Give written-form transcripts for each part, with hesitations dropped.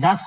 10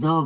2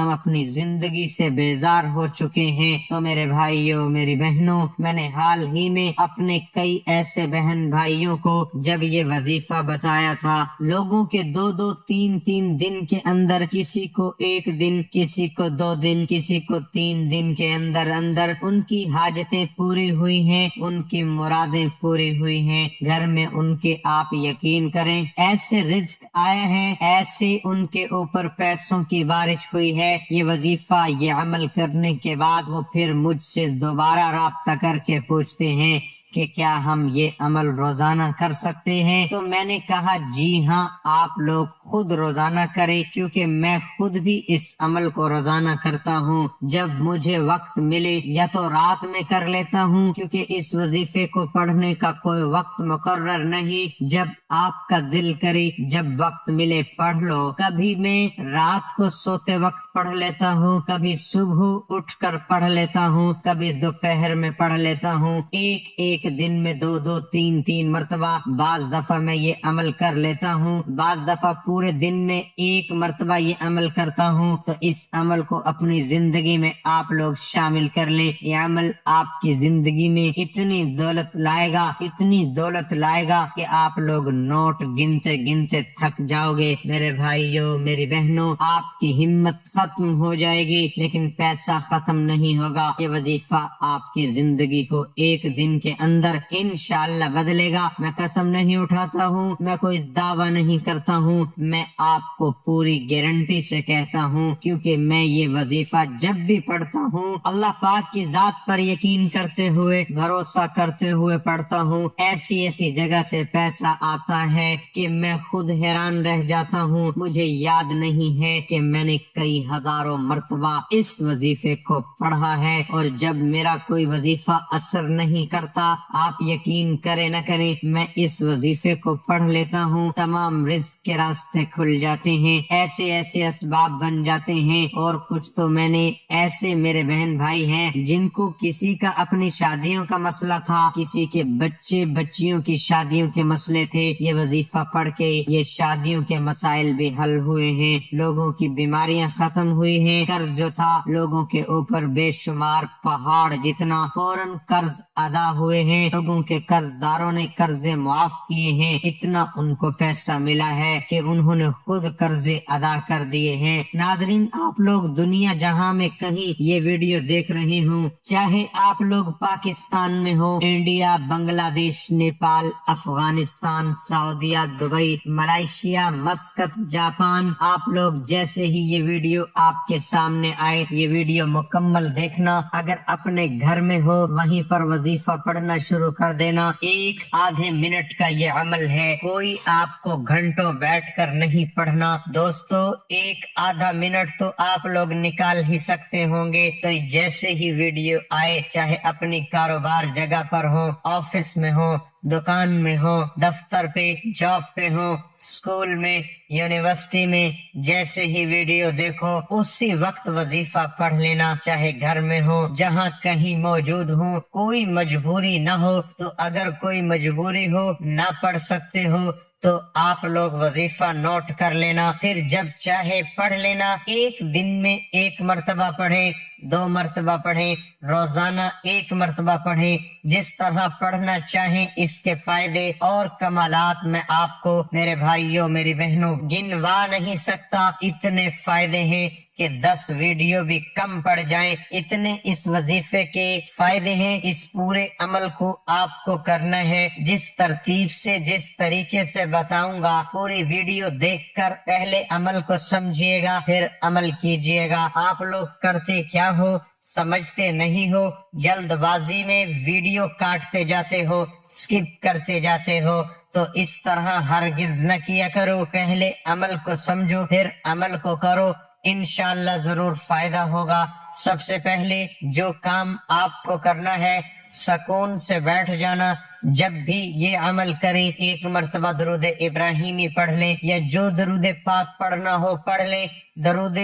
ہم اپنی زندگی سے بیزار ہو چکے ہیں۔ تو میرے بھائیوں، میری بہنوں، میں نے حال ہی میں اپنے کئی ایسے بہن بھائیوں کو جب یہ وظیفہ بتایا تھا، لوگوں کے 2-2 3-3 دن کے اندر، کسی کو 1 دن، کسی کو 2 دن، کسی کو 3 دن کے اندر اندر ان کی حاجتیں پوری ہوئی ہیں، ان کی مرادیں پوری ہوئی ہیں گھر میں ان کے۔ آپ یقین کریں، ایسے رزق آیا ہے، ایسے ان کے اوپر پیسوں کی بارش ہوئی ہے۔ یہ وظیفہ، یہ عمل کرنے کے بعد وہ پھر مجھ سے دوبارہ رابطہ کر کے پوچھتے ہیں کہ کیا ہم یہ عمل روزانہ کر سکتے ہیں؟ تو میں نے کہا جی ہاں، آپ لوگ خود روزانہ کریں، کیونکہ میں خود بھی اس عمل کو روزانہ کرتا ہوں۔ جب مجھے وقت ملے یا تو رات میں کر لیتا ہوں، کیونکہ اس وظیفے کو پڑھنے کا کوئی وقت مقرر نہیں، جب آپ کا دل کرے، جب وقت ملے پڑھ لو۔ کبھی میں رات کو سوتے وقت پڑھ لیتا ہوں، کبھی صبح اٹھ کر پڑھ لیتا ہوں، کبھی دوپہر میں پڑھ لیتا ہوں، ایک دن میں 2-2 3-3 مرتبہ۔ بعض دفعہ میں یہ عمل کر لیتا ہوں، بعض دفعہ پورے دن میں 1 مرتبہ یہ عمل کرتا ہوں۔ تو اس عمل کو اپنی زندگی میں آپ لوگ شامل کر لیں۔ یہ عمل آپ کی زندگی میں اتنی دولت لائے گا، اتنی دولت لائے گا کہ آپ لوگ نوٹ گنتے گنتے تھک جاؤ گے۔ میرے بھائیوں، میری بہنوں، آپ کی ہمت ختم ہو جائے گی، لیکن پیسہ ختم نہیں ہوگا۔ یہ وظیفہ آپ کی زندگی کو 1 دن کے اندر انشاءاللہ بدلے گا۔ میں قسم نہیں اٹھاتا ہوں، میں کوئی دعویٰ نہیں کرتا ہوں، میں آپ کو پوری گارنٹی سے کہتا ہوں، کیونکہ میں یہ وظیفہ جب بھی پڑھتا ہوں، اللہ پاک کی ذات پر یقین کرتے ہوئے، بھروسہ کرتے ہوئے پڑھتا ہوں، ایسی جگہ سے پیسہ آتا ہے کہ میں خود حیران رہ جاتا ہوں۔ مجھے یاد نہیں ہے کہ میں نے کئی ہزاروں مرتبہ اس وظیفے کو پڑھا ہے، اور جب میرا کوئی وظیفہ اثر نہیں کرتا، آپ یقین کریں نہ کریں، میں اس وظیفے کو پڑھ لیتا ہوں، تمام رزق کے راستے کھل جاتے ہیں، ایسے اسباب بن جاتے ہیں۔ اور کچھ تو میں نے ایسے میرے بہن بھائی ہیں جن کو کسی کا اپنی شادیوں کا مسئلہ تھا، کسی کے بچے بچیوں کی شادیوں کے مسئلے تھے، یہ وظیفہ پڑھ کے یہ شادیوں کے مسائل بھی حل ہوئے ہیں، لوگوں کی بیماریاں ختم ہوئی ہیں، قرض جو تھا لوگوں کے اوپر بے شمار پہاڑ جتنا، فوراً قرض ادا ہوئے ہیں، لوگوں کے قرض داروں نے قرض معاف کیے ہیں، اتنا ان کو پیسہ ملا ہے کہ انہوں نے خود قرض ادا کر دیے ہیں۔ ناظرین، آپ لوگ دنیا جہاں میں کہیں یہ ویڈیو دیکھ رہے ہوں، چاہے آپ لوگ پاکستان میں ہو، انڈیا، بنگلہ دیش، نیپال، افغانستان، سعودیہ، دبئی، ملائیشیا، مسقط، جاپان، آپ لوگ جیسے ہی یہ ویڈیو آپ کے سامنے آئے، یہ ویڈیو مکمل دیکھنا، اگر اپنے گھر میں ہو وہیں پر وظیفہ پڑھنا شروع کر دینا۔ 1 آدھے منٹ کا یہ عمل ہے، کوئی آپ کو گھنٹوں بیٹھ کر نہیں پڑھنا۔ دوستو، 1 آدھا منٹ تو آپ لوگ نکال ہی سکتے ہوں گے۔ تو جیسے ہی ویڈیو آئے، چاہے اپنی کاروبار جگہ پر ہو، آفس میں ہو، دکان میں ہو، دفتر پہ، جاب پہ ہو، اسکول میں، یونیورسٹی میں، جیسے ہی ویڈیو دیکھو اسی وقت وظیفہ پڑھ لینا، چاہے گھر میں ہو، جہاں کہیں موجود ہو، کوئی مجبوری نہ ہو تو اگر کوئی مجبوری ہو، نہ پڑھ سکتے ہو تو آپ لوگ وظیفہ نوٹ کر لینا، پھر جب چاہے پڑھ لینا۔ 1 دن میں 1 مرتبہ پڑھیں، 2 مرتبہ پڑھیں، روزانہ 1 مرتبہ پڑھیں، جس طرح پڑھنا چاہیں۔ اس کے فائدے اور کمالات میں آپ کو میرے بھائیوں، میری بہنوں گنوا نہیں سکتا، اتنے فائدے ہیں کہ 10 ویڈیو بھی کم پڑ جائیں، اتنے اس وظیفے کے فائدے ہیں۔ اس پورے عمل کو آپ کو کرنا ہے جس ترتیب سے، جس طریقے سے بتاؤں گا، پوری ویڈیو دیکھ کر پہلے عمل کو سمجھیے گا، پھر عمل کیجیے گا۔ آپ لوگ کرتے کیا ہو، سمجھتے نہیں ہو، جلد بازی میں ویڈیو کاٹتے جاتے ہو، سکپ کرتے جاتے ہو، تو اس طرح ہرگز نہ کیا کرو۔ پہلے عمل کو سمجھو، پھر عمل کو کرو، انشاءاللہ ضرور فائدہ ہوگا۔ سب سے پہلے جو کام آپ کو کرنا ہے، سکون سے بیٹھ جانا۔ جب بھی یہ عمل کریں، 1 مرتبہ درود ابراہیمی پڑھ لیں، یا جو درود پاک پڑھنا ہو پڑھ لیں، درود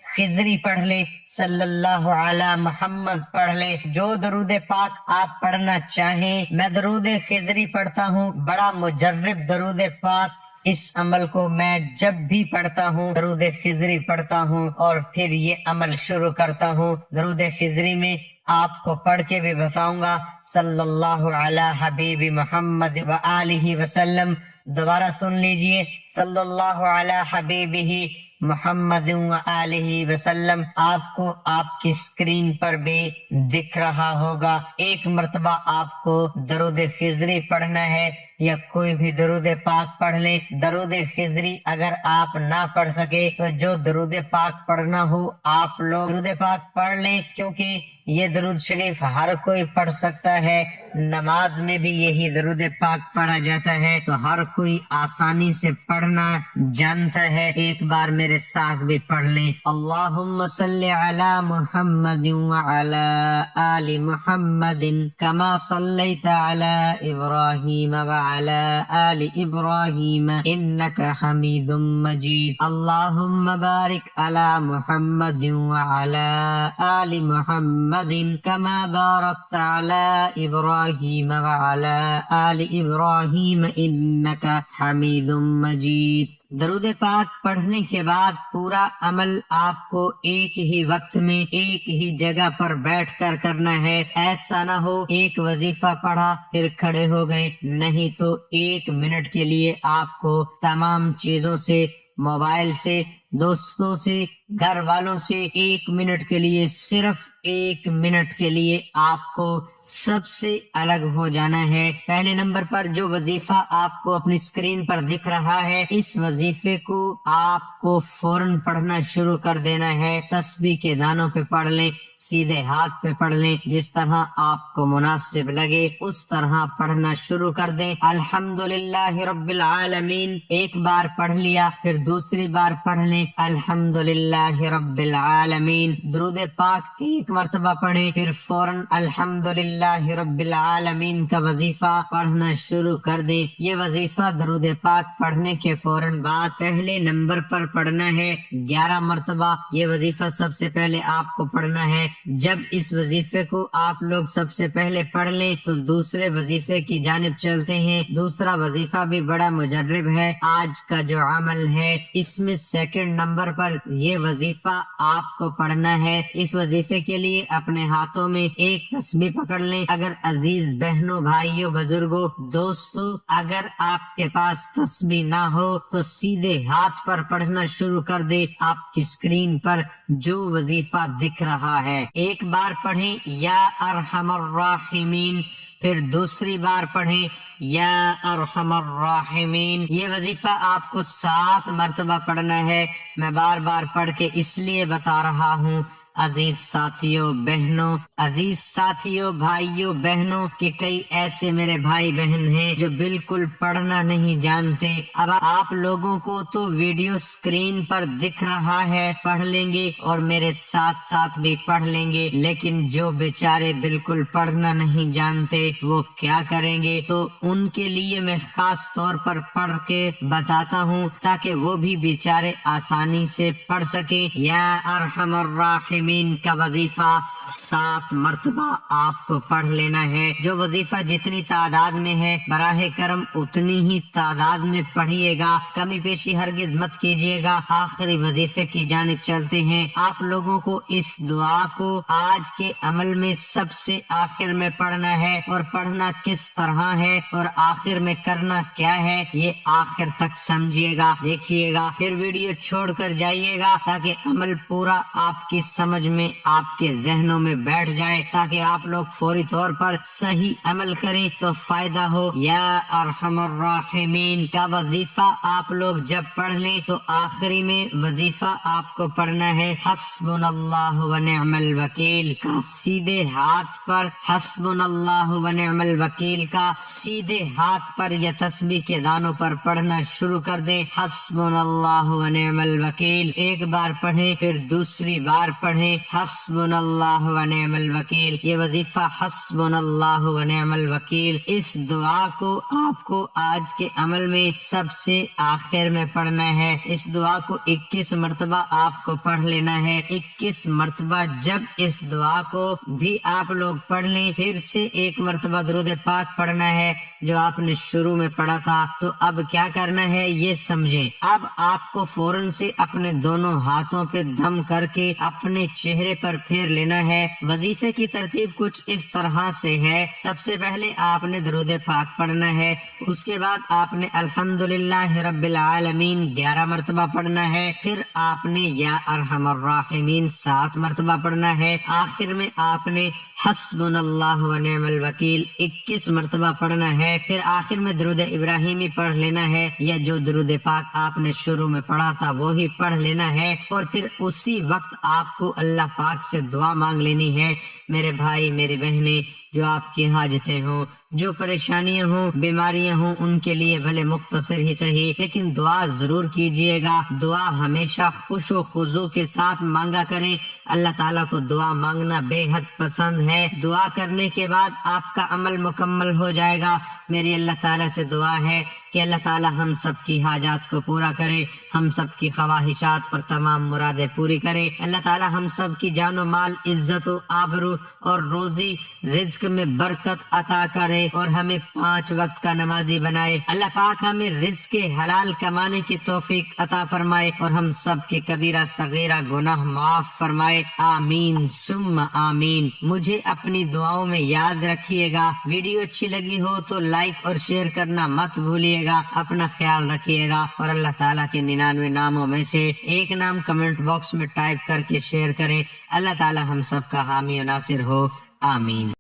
خضری پڑھ لیں، صلی اللہ علی محمد پڑھ لیں، جو درود پاک آپ پڑھنا چاہیں۔ میں درود خضری پڑھتا ہوں، بڑا مجرب درود پاک اس عمل کو میں جب بھی پڑھتا ہوں درود خضری پڑھتا ہوں اور پھر یہ عمل شروع کرتا ہوں۔ درود خضری میں آپ کو پڑھ کے بھی بتاؤں گا، صلی اللہ علی حبیب محمد وآلہ وسلم۔ دوبارہ سن لیجئے، صلی اللہ علی حبیبہ محمد وآلہ وسلم۔ آپ کو آپ کی اسکرین پر بھی دکھ رہا ہوگا۔ ایک مرتبہ آپ کو درود خضری پڑھنا ہے یا کوئی بھی درود پاک پڑھ لیں۔ درود خضری اگر آپ نہ پڑھ سکے تو جو درود پاک پڑھنا ہو آپ لوگ درود پاک پڑھ لیں، کیونکہ یہ درود شریف ہر کوئی پڑھ سکتا ہے۔ نماز میں بھی یہی درود پاک پڑھا جاتا ہے، تو ہر کوئی آسانی سے پڑھنا جانتا ہے۔ ایک بار میرے ساتھ بھی پڑھ لیں، اللہم صلی علی محمد وعلی آل محمد کما صلیت علی ابراہیم وعلی آل ابراہیم انک حمید مجید، اللہم بارک علی محمد وعلی آل محمد كما باركت على إبراهيم وعلى آل إبراهيم إنك حميد مجید۔ درود پاک پڑھنے کے بعد پورا عمل آپ کو ایک ہی وقت میں ایک ہی جگہ پر بیٹھ کر کرنا ہے۔ ایسا نہ ہو ایک وظیفہ پڑھا پھر کھڑے ہو گئے، نہیں تو 1 منٹ کے لیے آپ کو تمام چیزوں سے، موبائل سے، دوستوں سے، گھر والوں سے 1 منٹ کے لیے، صرف 1 منٹ کے لیے آپ کو سب سے الگ ہو جانا ہے۔ پہلے نمبر پر جو وظیفہ آپ کو اپنی اسکرین پر دکھ رہا ہے، اس وظیفے کو آپ کو فوراً پڑھنا شروع کر دینا ہے۔ تسبیح کے دانوں پہ پڑھ لیں، سیدھے ہاتھ پہ پڑھ لیں، جس طرح آپ کو مناسب لگے اس طرح پڑھنا شروع کر دیں۔ الحمدللہ رب العالمین ایک بار پڑھ لیا، پھر دوسری بار پڑھ لیں الحمدللہ رب العالمین۔ درود پاک ایک مرتبہ پڑھیں، پھر فوراً الحمدللہ رب العالمین کا وظیفہ پڑھنا شروع کر دیں۔ یہ وظیفہ درود پاک پڑھنے کے فوراً بعد پہلے نمبر پر پڑھنا ہے 11 مرتبہ۔ یہ وظیفہ سب سے پہلے آپ کو پڑھنا ہے۔ جب اس وظیفے کو آپ لوگ سب سے پہلے پڑھ لیں تو دوسرے وظیفے کی جانب چلتے ہیں۔ دوسرا وظیفہ بھی بڑا مجرب ہے، آج کا جو عمل ہے اس میں 2 نمبر پر یہ وظیفہ آپ کو پڑھنا ہے۔ اس وظیفے کے لیے اپنے ہاتھوں میں ایک تسبیح پکڑ لیں۔ اگر عزیز بہنوں، بھائیوں، بزرگوں، دوستوں، اگر آپ کے پاس تسبیح نہ ہو تو سیدھے ہاتھ پر پڑھنا شروع کر دے۔ آپ کی اسکرین پر جو وظیفہ دکھ رہا ہے ایک بار پڑھیں یا ارحم الراحمین، پھر دوسری بار پڑھیں یا ارحم الراحمین۔ یہ وظیفہ آپ کو 7 مرتبہ پڑھنا ہے۔ میں بار بار پڑھ کے اس لیے بتا رہا ہوں عزیز ساتھیوں بھائیوں بہنوں کہ کئی ایسے میرے بھائی بہن ہیں جو بالکل پڑھنا نہیں جانتے۔ اب آپ لوگوں کو تو ویڈیو سکرین پر دکھ رہا ہے، پڑھ لیں گے اور میرے ساتھ ساتھ بھی پڑھ لیں گے، لیکن جو بیچارے بالکل پڑھنا نہیں جانتے وہ کیا کریں گے؟ تو ان کے لیے میں خاص طور پر پڑھ کے بتاتا ہوں تاکہ وہ بھی بیچارے آسانی سے پڑھ سکیں۔ یا ارحم الراحمین کا وظیفہ 7 مرتبہ آپ کو پڑھ لینا ہے۔ جو وظیفہ جتنی تعداد میں ہے براہ کرم اتنی ہی تعداد میں پڑھیے گا، کمی بیشی ہرگز مت کیجیے گا۔ آخری وظیفے کی جانب چلتے ہیں۔ آپ لوگوں کو اس دعا کو آج کے عمل میں سب سے آخر میں پڑھنا ہے، اور پڑھنا کس طرح ہے اور آخر میں کرنا کیا ہے یہ آخر تک سمجھیے گا، دیکھیے گا، پھر ویڈیو چھوڑ کر جائیے گا تاکہ عمل پورا آپ کی سمجھ میں، آپ کے ذہنوں میں بیٹھ جائے، تاکہ آپ لوگ فوری طور پر صحیح عمل کریں تو فائدہ ہو۔ یا ارحم الراحمین کا وظیفہ آپ لوگ جب پڑھ لیں تو آخری میں وظیفہ آپ کو پڑھنا ہے حسبنا اللہ و نعم الوکیل کا سیدھے ہاتھ پر، حسبنا اللہ و نعم الوکیل کا سیدھے ہاتھ پر یا تسبیح کے دانوں پر پڑھنا شروع کر دیں۔ حسبنا اللہ و نعم الوکیل ایک بار پڑھیں، پھر دوسری بار پڑھیں پڑھیں حسبنا اللہ و نعم الوکیل، یہ وظیفہ حسبنا اللہ و نعم الوکیل، اس دعا کو آپ کو آج کے عمل میں سب سے آخر میں پڑھنا ہے۔ اس دعا کو 21 مرتبہ آپ کو پڑھ لینا ہے۔ 21 مرتبہ جب اس دعا کو بھی آپ لوگ پڑھ لیں، پھر سے ایک مرتبہ درود پاک پڑھنا ہے جو آپ نے شروع میں پڑھا تھا۔ تو اب کیا کرنا ہے یہ سمجھیں۔ اب آپ کو فوراً سے اپنے دونوں ہاتھوں پہ دم کر کے اپنے چہرے پر پھیر لینا ہے۔ وظیفے کی ترتیب کچھ اس طرح سے ہے، سب سے پہلے آپ نے درود پاک پڑھنا ہے، اس کے بعد آپ نے الحمدللہ رب العالمین 11 مرتبہ پڑھنا ہے، پھر آپ نے یا ارحم الراحمین 7 مرتبہ پڑھنا ہے، آخر میں آپ نے حسبنا اللہ و نعم الوکیل 21 مرتبہ پڑھنا ہے، پھر آخر میں درود ابراہیمی پڑھ لینا ہے، یا جو درود پاک آپ نے شروع میں پڑھا تھا وہی پڑھ لینا ہے، اور پھر اسی وقت آپ کو اللہ پاک سے دعا مانگ لینی ہے۔ میرے بھائی میری بہنیں، جو آپ کی حاجتیں ہوں، جو پریشانیاں ہوں، بیماریاں ہوں، ان کے لیے بھلے مختصر ہی صحیح لیکن دعا ضرور کیجئے گا۔ دعا ہمیشہ خوش و خضوع کے ساتھ مانگا کریں، اللہ تعالیٰ کو دعا مانگنا بے حد پسند ہے۔ دعا کرنے کے بعد آپ کا عمل مکمل ہو جائے گا۔ میری اللہ تعالیٰ سے دعا ہے کہ اللہ تعالیٰ ہم سب کی حاجات کو پورا کرے، ہم سب کی خواہشات اور تمام مرادیں پوری کرے۔ اللہ تعالیٰ ہم سب کی جان و مال، عزت و آبرو اور روزی رزق میں برکت عطا کرے اور ہمیں 5 وقت کا نمازی بنائے۔ اللہ پاک ہمیں رزق حلال کمانے کی توفیق عطا فرمائے اور ہم سب کے کبیرہ صغیرہ گناہ معاف فرمائے، آمین ثم آمین۔ مجھے اپنی دعاؤں میں یاد رکھیے گا۔ ویڈیو اچھی لگی ہو تو لائک اور شیئر کرنا مت بھولیے گا۔ اپنا خیال رکھیے گا اور اللہ تعالیٰ کے 99 ناموں میں سے ایک نام کمنٹ باکس میں ٹائپ کر کے شیئر کریں۔ اللہ تعالیٰ ہم سب کا حامی و ناصر ہو، آمین۔